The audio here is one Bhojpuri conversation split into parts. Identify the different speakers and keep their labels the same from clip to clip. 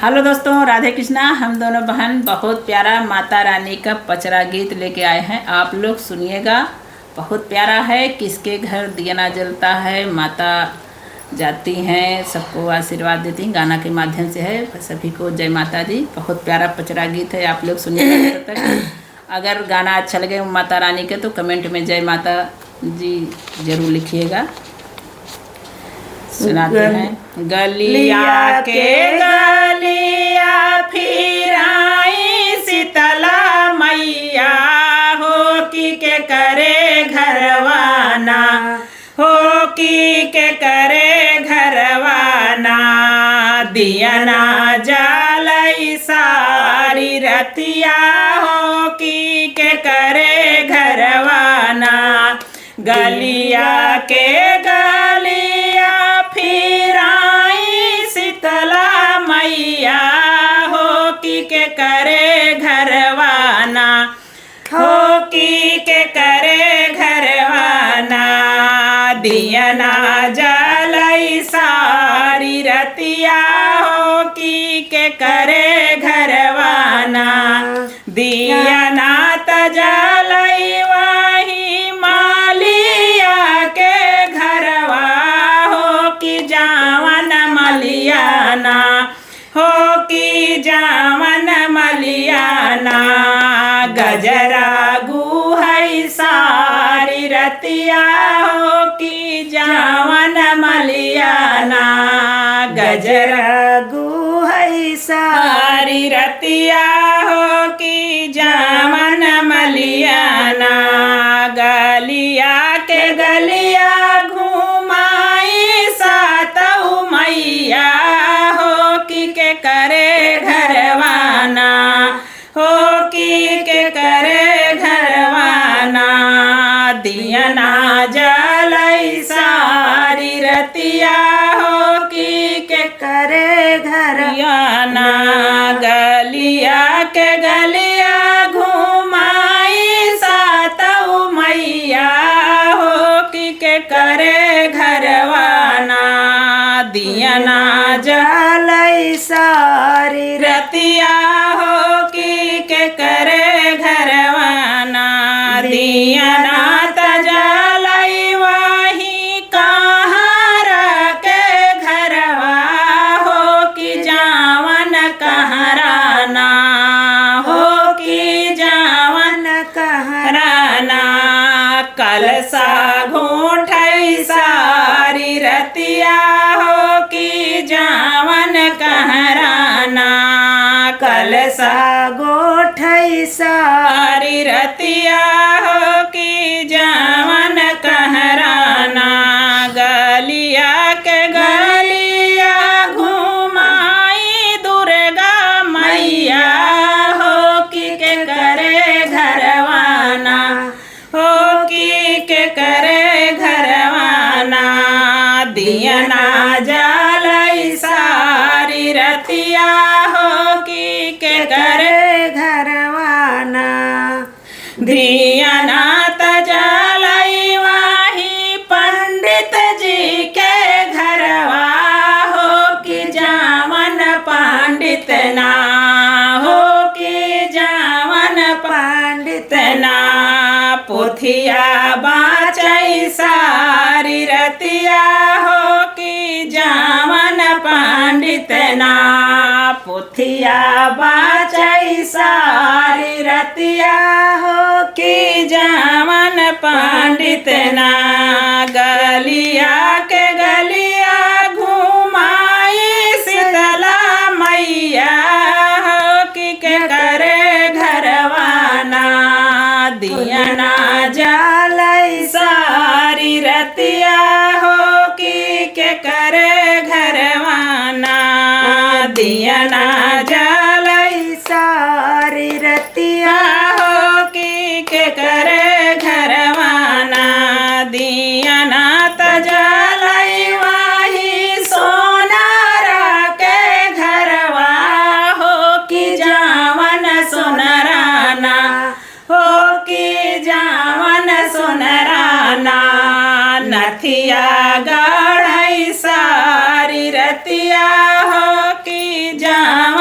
Speaker 1: हेलो दोस्तों, राधे कृष्णा। हम दोनों बहन बहुत प्यारा माता रानी का पचरा गीत लेके आए हैं। आप लोग सुनिएगा, बहुत प्यारा है। किसके घर दिया जलता है, माता जाती हैं, सबको आशीर्वाद देती हैं, गाना के माध्यम से है। सभी को जय माता दी। बहुत प्यारा पचरा गीत है, आप लोग सुनिएगा तब तक। अगर गाना अच्छा लगे माता रानी के तो कमेंट में जय माता जी जरूर लिखिएगा। सुनाते हैं। गलिया के गलिया फिर आई शीतला मैया, हो की के करे घरवाना, हो की के करे घरवाना। दियना जालई सारी रतिया, हो की के करे घरवाना। गलिया के गलिया फिर आई शीतला मैया, हो की के करे घरवाना, हो की के करे घरवाना। दियना जलई सारी रतिया, हो की के करे घरवाना। दियना तजलई वही मालिया के घरवा, हो की जावन मलियाना, हो की जावन मलियाना। गजरा गुहई सारी रतिया, हो की जावन मलियाना। गजरा गुहई सारी रतिया, हो की जावन मलियाना। गलिया के गलिया घुमाई सातऊ मैया, हो की के करे घरवाना, हो की के करे घरवाना। दियना जलई सारी रतिया, हो की के करे घरवाना। गलिया के गलिया घुमाई सातऊ मैया, हो की के करे घरवाना। दियना जलई सारी रतिया, हो की के करे घरवाना। दियना तजलई वही कहार के घरवा, हो की जावन कहराना, हो की जावन कहराना। कलसा घूठई सारी रतिया, हो की जावन कहराना। कलसा गोठई सारी रतिया, हो की जावन कहराना। गलिया के गलिया घुमाई दुर्गा मैया, हो की के करे घरवाना, हो की के करे घरवाना। दियना जलई सारी रतिया, हो की के करे घरवाना। दियना तजलई वही पंडित जी के घरवा, हो की जावन पंडित ना, हो की जावन पंडित ना। पोथिया बाचई सारी रतिया, हो की जावन पंडित ना। पोथिया बाचई सारी रतिया, हो की जावन पंडित ना। गलिया के गलिया घुमाई शीतला मैया, हो की के करे घरवाना। दियना जलई सारी रतिया, हो की के करे घरवाना। दियना जलई सारी रतिया, हो की के करे घरवाना। दियना तजलई वही सोनारा के घरवा, हो की जावन सोनराना, हो की जावन सोनराना। नथिया गढ़ई सारी रतिया, हो की जावन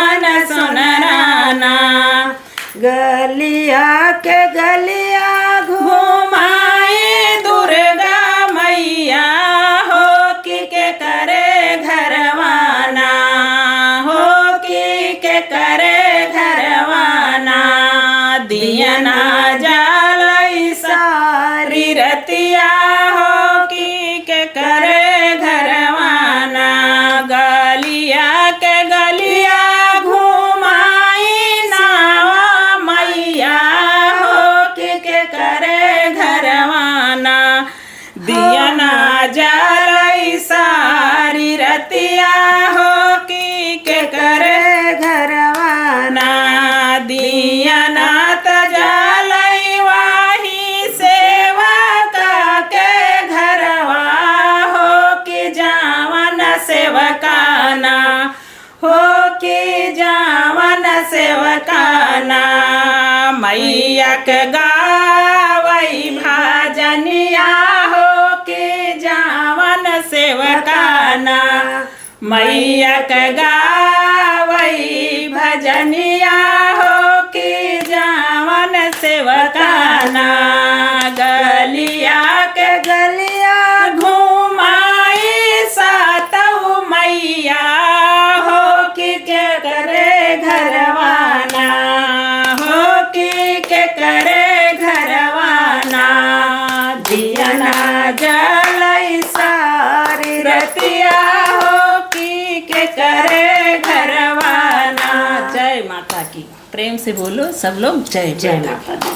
Speaker 2: गलिया के गलिया
Speaker 1: घुमाए दुर्गा मैया हो के करे घरवाना हो के करे घरवाना दिया ना जलई सारी रतिया हो के करे घरवाना गलिया के गलिया घुमाई नावा मैया हो के करे घरवाना दिया ना जलई सारी रतिया हो के करे घरवाना दिया ना तजलई वाही सेवा का के घरवा हो के जावन सेवकाना हो के जावन सेवकाना मैया के गावई भजनिया हो के जावन सेवकाना मैया के गावई भजनिया हो के जावन सेवकाना गलिया के
Speaker 2: गलिया
Speaker 1: घुमाई सातऊ मैया हो के करे घरवाना हो के करे घरवाना दिया ना जलई सारी रतिया हो के करे घरवाना। जय माता की। प्रेम से बोलो सब लोग जय
Speaker 2: जय माता दी।